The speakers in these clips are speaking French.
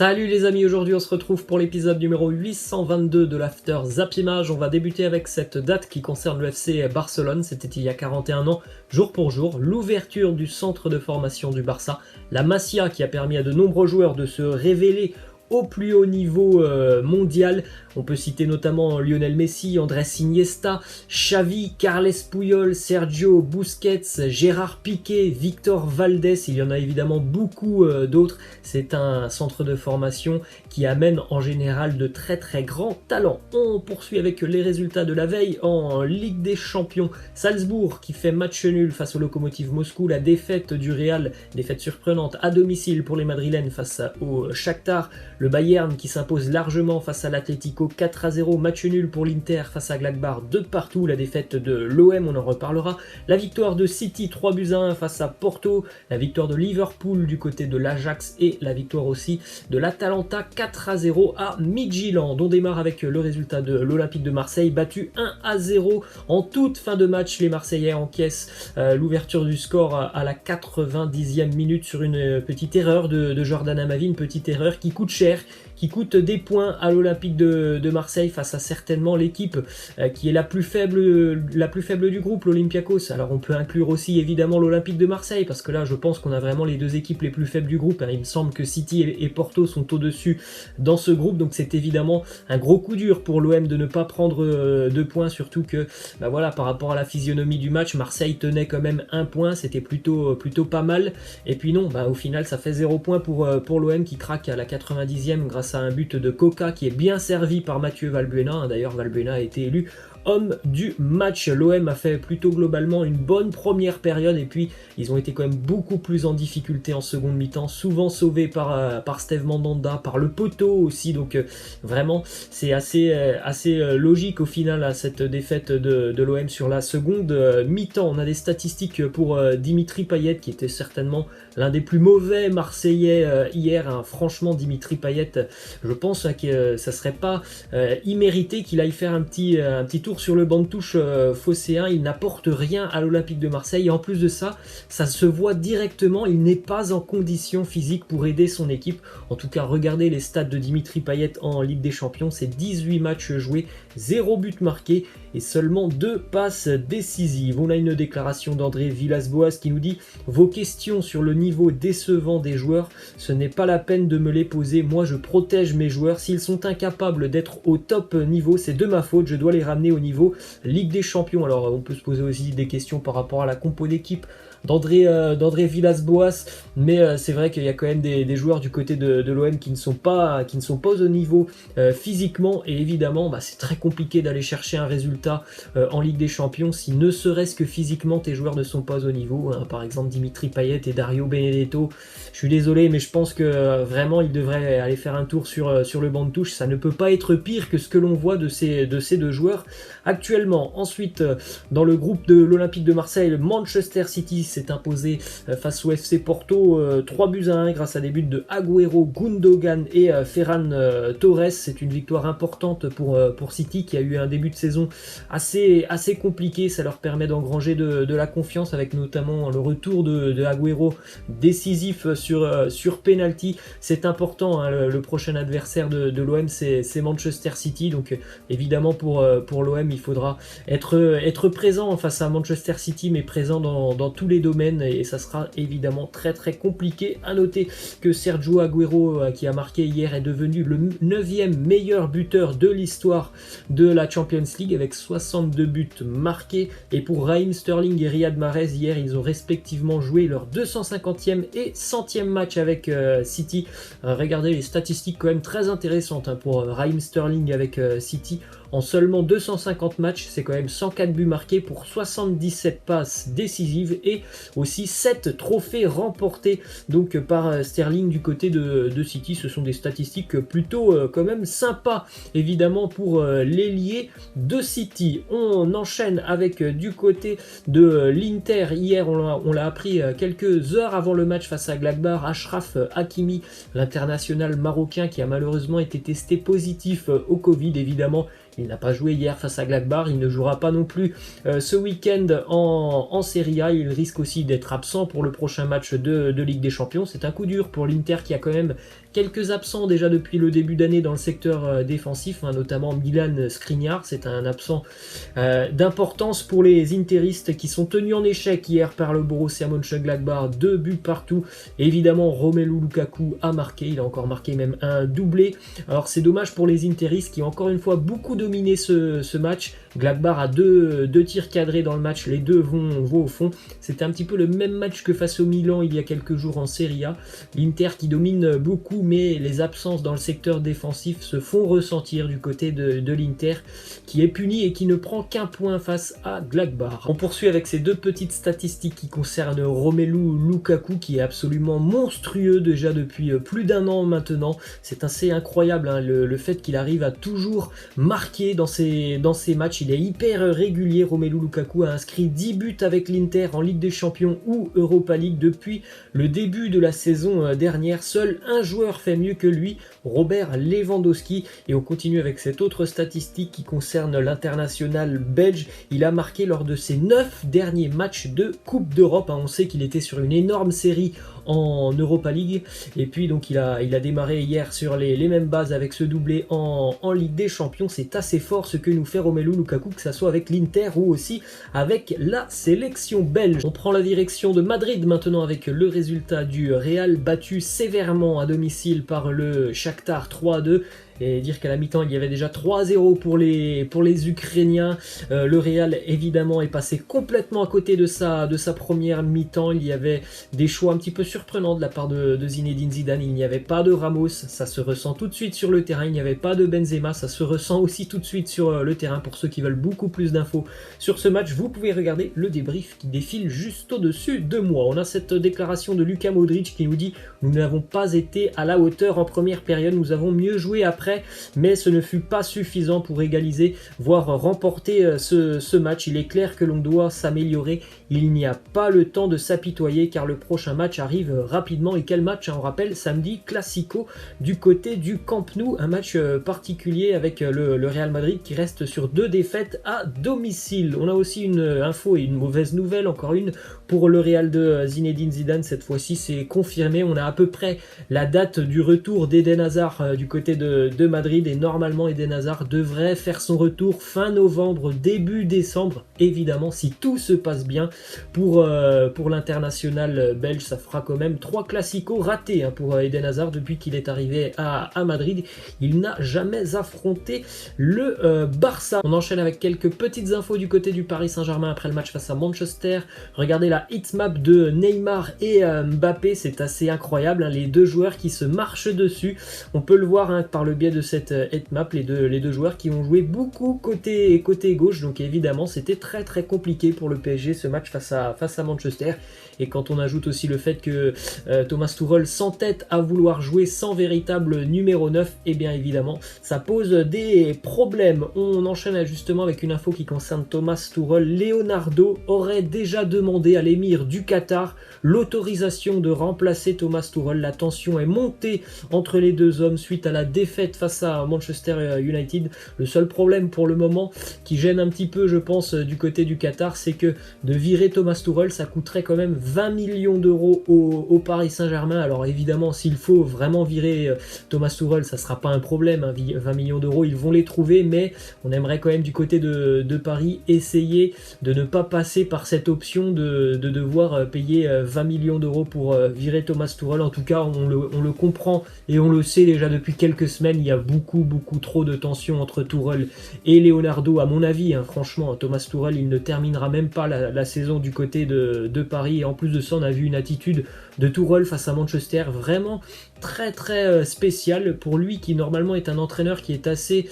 Salut les amis, aujourd'hui on se retrouve pour l'épisode numéro 822 de l'After Zap Image. On va débuter avec cette date qui concerne le FC Barcelone, c'était il y a 41 ans, jour pour jour, l'ouverture du centre de formation du Barça, la Masia qui a permis à de nombreux joueurs de se révéler au plus haut niveau mondial. On peut citer notamment Lionel Messi, Andrés Iniesta, Xavi, Carles Puyol, Sergio Busquets, Gérard Piqué, Victor Valdés. Il y en a évidemment beaucoup d'autres. C'est un centre de formation qui amène en général de très très grands talents. On poursuit avec les résultats de la veille en Ligue des Champions. Salzbourg qui fait match nul face au Lokomotiv Moscou. La défaite du Real, défaite surprenante à domicile pour les Madrilènes face au Shakhtar. Le Bayern qui s'impose largement face à l'Atlético 4-0, match nul pour l'Inter face à Gladbach 2-2, la défaite de l'OM, on en reparlera, la victoire de City 3-1 face à Porto, la victoire de Liverpool du côté de l'Ajax et la victoire aussi de l'Atalanta 4-0 à Midtjylland. On démarre avec le résultat de l'Olympique de Marseille, battu 1-0 en toute fin de match. Les Marseillais encaissent l'ouverture du score à la 90e minute sur une petite erreur de Jordan Amavi, une petite erreur qui coûte cher, qui coûte des points à l'Olympique de Marseille face à certainement l'équipe qui est la plus faible du groupe, l'Olympiakos. Alors on peut inclure aussi évidemment l'Olympique de Marseille parce que là je pense qu'on a vraiment les deux équipes les plus faibles du groupe. Il me semble que City et Porto sont au-dessus dans ce groupe, donc c'est évidemment un gros coup dur pour l'OM de ne pas prendre 2 points, surtout que voilà, par rapport à la physionomie du match, Marseille tenait quand même 1 point, c'était plutôt pas mal, et puis non, au final ça fait 0 points pour l'OM qui craque à la 90e grâce à un but de Coca qui est bien servi par Mathieu Valbuena. D'ailleurs Valbuena a été élu homme du match. L'OM a fait plutôt globalement une bonne première période et puis ils ont été quand même beaucoup plus en difficulté en seconde mi-temps, souvent sauvés par Steve Mandanda, par le poteau aussi, donc vraiment c'est assez logique au final à cette défaite de l'OM sur la seconde mi-temps. On a des statistiques pour Dimitri Payet qui était certainement l'un des plus mauvais Marseillais hier. Franchement, Dimitri Payet, je pense que ça serait pas immérité qu'il aille faire un petit tour sur le banc de touche phocéen. Il n'apporte rien à l'Olympique de Marseille et en plus de ça, ça se voit directement, il n'est pas en condition physique pour aider son équipe. En tout cas, regardez les stats de Dimitri Payet en Ligue des Champions, c'est 18 matchs joués, 0 but marqué et seulement 2 passes décisives. On a une déclaration d'André Villas-Boas qui nous dit « Vos questions sur le niveau décevant des joueurs, ce n'est pas la peine de me les poser, moi je protège mes joueurs, s'ils sont incapables d'être au top niveau, c'est de ma faute, je dois les ramener au niveau Ligue des Champions. » Alors on peut se poser aussi des questions par rapport à la compo d'équipe d'André Villas-Boas, mais c'est vrai qu'il y a quand même des joueurs du côté de l'OM qui ne sont pas au niveau physiquement, et évidemment c'est très compliqué d'aller chercher un résultat en Ligue des Champions si ne serait-ce que physiquement tes joueurs ne sont pas au niveau, par exemple Dimitri Payet et Dario Benedetto. Je suis désolé, mais je pense que vraiment ils devraient aller faire un tour sur le banc de touche. Ça ne peut pas être pire que ce que l'on voit de ces deux joueurs actuellement. Ensuite, dans le groupe de l'Olympique de Marseille, le Manchester City s'est imposé face au FC Porto 3-1 grâce à des buts de Agüero, Gundogan et Ferran Torres. C'est une victoire importante pour City qui a eu un début de saison assez compliqué. Ça leur permet d'engranger de la confiance avec notamment le retour de Agüero décisif sur penalty. C'est important, le prochain adversaire de l'OM c'est Manchester City, donc évidemment pour l'OM il faudra être présent face à Manchester City, mais présent dans tous les domaines, et ça sera évidemment très très compliqué. À noter que Sergio Agüero qui a marqué hier est devenu le 9e meilleur buteur de l'histoire de la Champions League avec 62 buts marqués, et pour Raheem Sterling et Riyad Mahrez hier ils ont respectivement joué leur 250e et 100e match avec City. Regardez les statistiques quand même très intéressantes pour Raheem Sterling avec City. En seulement 250 matchs, c'est quand même 104 buts marqués pour 77 passes décisives et aussi 7 trophées remportés donc par Sterling du côté de City. Ce sont des statistiques plutôt quand même sympas évidemment pour l'ailier de City. On enchaîne avec du côté de l'Inter. Hier on l'a appris quelques heures avant le match face à Gladbach, Achraf Hakimi, l'international marocain qui a malheureusement été testé positif au Covid. Évidemment, il n'a pas joué hier face à Gladbach, il ne jouera pas non plus ce week-end en Serie A. Il risque aussi d'être absent pour le prochain match de Ligue des Champions. C'est un coup dur pour l'Inter qui a quand même quelques absents déjà depuis le début d'année dans le secteur défensif, hein, notamment Milan Skriniar, c'est un absent d'importance pour les interistes qui sont tenus en échec hier par le Borussia Mönchengladbach, 2 buts partout. Évidemment, Romelu Lukaku a marqué, il a encore marqué même un doublé. Alors c'est dommage pour les interistes qui ont encore une fois beaucoup dominé ce match. Gladbach a deux tirs cadrés dans le match, les deux vont au fond. C'était un petit peu le même match que face au Milan il y a quelques jours en Serie A. L'Inter qui domine beaucoup, mais les absences dans le secteur défensif se font ressentir du côté de l'Inter, qui est puni et qui ne prend qu'un point face à Gladbach. On poursuit avec ces deux petites statistiques qui concernent Romelu Lukaku, qui est absolument monstrueux déjà depuis plus d'un an maintenant. C'est assez incroyable, hein, le fait qu'il arrive à toujours marquer dans ses matchs. Il est hyper régulier. Romelu Lukaku a inscrit 10 buts avec l'Inter en Ligue des Champions ou Europa League depuis le début de la saison dernière. Seul un joueur fait mieux que lui, Robert Lewandowski. Et on continue avec cette autre statistique qui concerne l'international belge. Il a marqué lors de ses 9 derniers matchs de Coupe d'Europe. On sait qu'il était sur une énorme série en Europa League, et puis donc il a démarré hier sur les mêmes bases avec ce doublé en Ligue des Champions. C'est assez fort ce que nous fait Romelu Lukaku, que ça soit avec l'Inter ou aussi avec la sélection belge. On prend la direction de Madrid maintenant avec le résultat du Real, battu sévèrement à domicile par le Shakhtar 3-2. Et dire qu'à la mi-temps il y avait déjà 3-0 pour les Ukrainiens. Le Real évidemment est passé complètement à côté de sa première mi-temps. Il y avait des choix un petit peu surprenants de la part de Zinedine Zidane. Il n'y avait pas de Ramos, ça se ressent tout de suite sur le terrain. Il n'y avait pas de Benzema, ça se ressent aussi tout de suite sur le terrain. Pour ceux qui veulent beaucoup plus d'infos sur ce match, vous pouvez regarder le débrief qui défile juste au-dessus de moi. On a cette déclaration de Luka Modric qui nous dit: nous n'avons pas été à la hauteur en première période, nous avons mieux joué après, mais ce ne fut pas suffisant pour égaliser, voire remporter ce match. Il est clair que l'on doit s'améliorer. Il n'y a pas le temps de s'apitoyer car le prochain match arrive rapidement. Et quel match, on rappelle, samedi, Classico du côté du Camp Nou, un match particulier avec le Real Madrid qui reste sur 2 défaites à domicile. On a aussi une info et une mauvaise nouvelle, encore une pour le Real de Zinedine Zidane. Cette fois-ci c'est confirmé, on a à peu près la date du retour d'Eden Hazard du côté de Madrid, et normalement Eden Hazard devrait faire son retour fin novembre, début décembre, évidemment si tout se passe bien pour l'international belge. Ça fera quand même 3 classicos ratés pour Eden Hazard depuis qu'il est arrivé à Madrid. Il n'a jamais affronté le Barça. On enchaîne avec quelques petites infos du côté du Paris Saint-Germain après le match face à Manchester. Regardez la hitmap de Neymar et Mbappé, c'est assez incroyable, les deux joueurs qui se marchent dessus. On peut le voir par le biais de cette hitmap, les deux joueurs qui ont joué beaucoup côté gauche, donc évidemment c'était très très compliqué pour le PSG ce match face à Manchester. Et quand on ajoute aussi le fait que Thomas Tuchel s'entête à vouloir jouer sans véritable numéro 9, et bien évidemment ça pose des problèmes. On enchaîne justement avec une info qui concerne Thomas Tuchel. Leonardo aurait déjà demandé à l'émir du Qatar l'autorisation de remplacer Thomas Tuchel. La tension est montée entre les deux hommes suite à la défaite face à Manchester United. Le seul problème pour le moment qui gêne un petit peu, je pense, du côté du Qatar, c'est que de virer Thomas Tuchel, ça coûterait quand même 20 millions d'euros au Paris Saint-Germain. Alors évidemment, s'il faut vraiment virer Thomas Tuchel, ça sera pas un problème, 20 millions d'euros, ils vont les trouver, mais on aimerait quand même du côté de Paris essayer de ne pas passer par cette option de devoir payer 20 millions d'euros pour virer Thomas Tuchel. En tout cas, on le comprend et on le sait déjà depuis quelques semaines, il y a beaucoup trop de tensions entre Tuchel et Leonardo, à mon avis. Franchement, Thomas Tuchel, il ne terminera même pas la saison du côté de Paris, et en plus de ça, on a vu une attitude de Tuchel face à Manchester vraiment très spéciale pour lui, qui normalement est un entraîneur qui est assez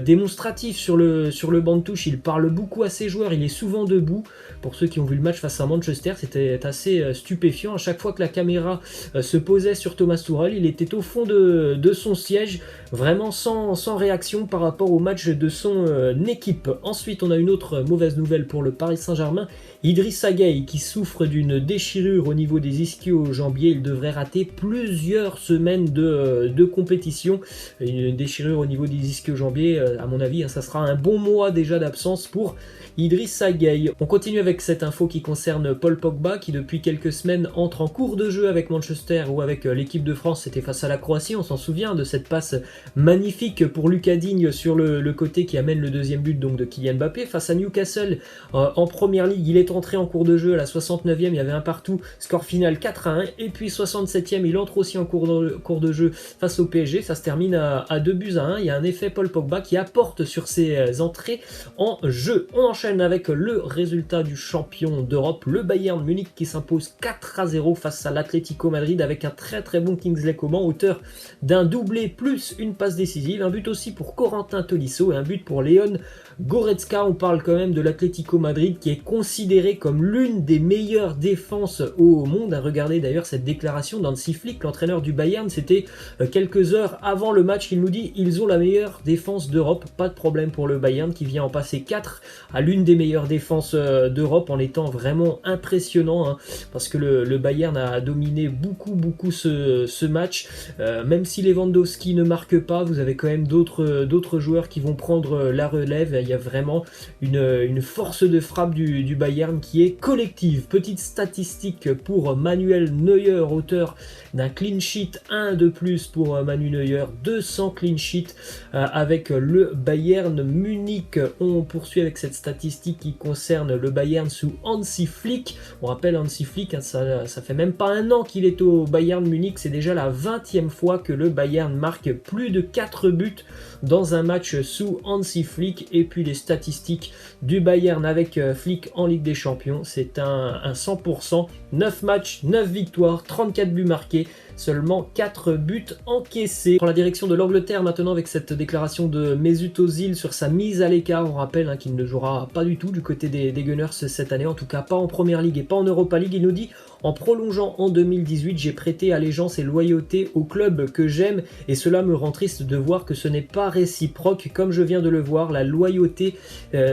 démonstratif sur le banc de touche. Il parle beaucoup à ses joueurs, il est souvent debout. Pour ceux qui ont vu le match face à Manchester, c'était assez stupéfiant. À chaque fois que la caméra se posait sur Thomas Tuchel, il était au fond de son siège, vraiment sans réaction par rapport au match de son équipe. Ensuite, on a une autre mauvaise nouvelle pour le Paris Saint-Germain. Idrissa Gueye qui souffre d'une déchirure déchirure au niveau des ischio-jambiers. Il devrait rater plusieurs semaines de compétition. Une déchirure au niveau des ischio-jambiers, à mon avis, hein, ça sera un bon mois déjà d'absence pour Idrissa Gueye. On continue avec cette info qui concerne Paul Pogba qui depuis quelques semaines entre en cours de jeu avec Manchester ou avec l'équipe de France. C'était face à la Croatie, on s'en souvient de cette passe magnifique pour Lucas Digne sur le côté qui amène le deuxième but donc de Kylian Mbappé. Face à Newcastle en Première Ligue, il est entré en cours de jeu à la 69e, il y avait un partout, score final 4-1 et puis 67e il entre aussi en cours de jeu face au PSG. Ça se termine à 2-1. Il y a un effet Paul Pogba qui apporte sur ses entrées en jeu. On enchaîne avec le résultat du champion d'Europe, le Bayern Munich qui s'impose 4-0 face à l'Atlético Madrid avec un très bon Kingsley Coman, auteur d'un doublé plus une passe décisive, un but aussi pour Corentin Tolisso et un but pour Leon Goretzka. On parle quand même de l'Atlético Madrid qui est considéré comme l'une des meilleures défenses au monde. Regardez d'ailleurs cette déclaration d'Hansi Flick, l'entraîneur du Bayern, c'était quelques heures avant le match, il nous dit ils ont la meilleure défense d'Europe. Pas de problème pour le Bayern qui vient en passer 4 à l'une des meilleures défenses d'Europe en étant vraiment impressionnant, hein, parce que le Bayern a dominé beaucoup ce match. Même si Lewandowski ne marque pas, vous avez quand même d'autres joueurs qui vont prendre la relève. Il y a vraiment une force de frappe du Bayern qui est collective. Petite statistique pour Manuel Neuer, auteur d'un clean sheet, un de plus pour Manu Neuer, 200 clean sheets avec le Bayern Munich. On poursuit avec cette statistique qui concerne le Bayern sous Hansi Flick. On rappelle Hansi Flick, hein, ça fait même pas un an qu'il est au Bayern Munich, c'est déjà la 20e fois que le Bayern marque plus de 4 buts dans un match sous Hansi Flick. Et puis les statistiques du Bayern avec Flick en Ligue des Champions, c'est un 100%, 9 matchs, 9 victoires, 34 buts marqués, seulement 4 buts encaissés. Pour la direction de l'Angleterre maintenant avec cette déclaration de Mesut Özil sur sa mise à l'écart. On rappelle hein, qu'il ne jouera pas du tout du côté des Gunners cette année, en tout cas pas en Première Ligue et pas en Europa League. Il nous dit: en prolongeant en 2018, j'ai prêté allégeance et loyauté au club que j'aime et cela me rend triste de voir que ce n'est pas réciproque. Comme je viens de le voir, la loyauté,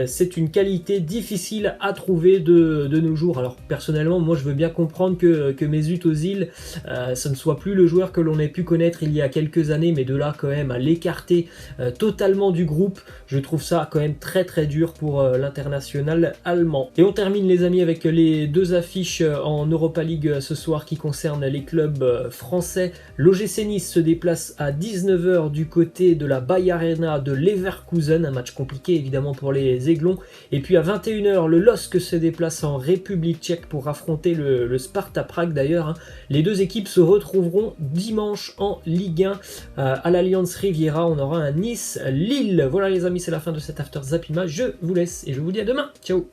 c'est une qualité difficile à trouver de nos jours. Alors personnellement, moi je veux bien comprendre que Mesut Özil, ce ne soit plus le joueur que l'on ait pu connaître il y a quelques années, mais de là quand même à l'écarter totalement du groupe, je trouve ça quand même très dur pour l'international allemand. Et on termine les amis avec les deux affiches en Europa League ce soir qui concernent les clubs français. L'OGC Nice se déplace à 19h du côté de la Bayer Arena de Leverkusen, un match compliqué évidemment pour les Aiglons. Et puis à 21h, le LOSC se déplace en République tchèque pour affronter le Sparta Prague d'ailleurs. Hein. Les deux équipes se retrouveront dimanche en Ligue 1 à l'Allianz Riviera. On aura un Nice-Lille. Voilà les amis, c'est la fin de cet After Zap Image. Je vous laisse et je vous dis à demain. Ciao.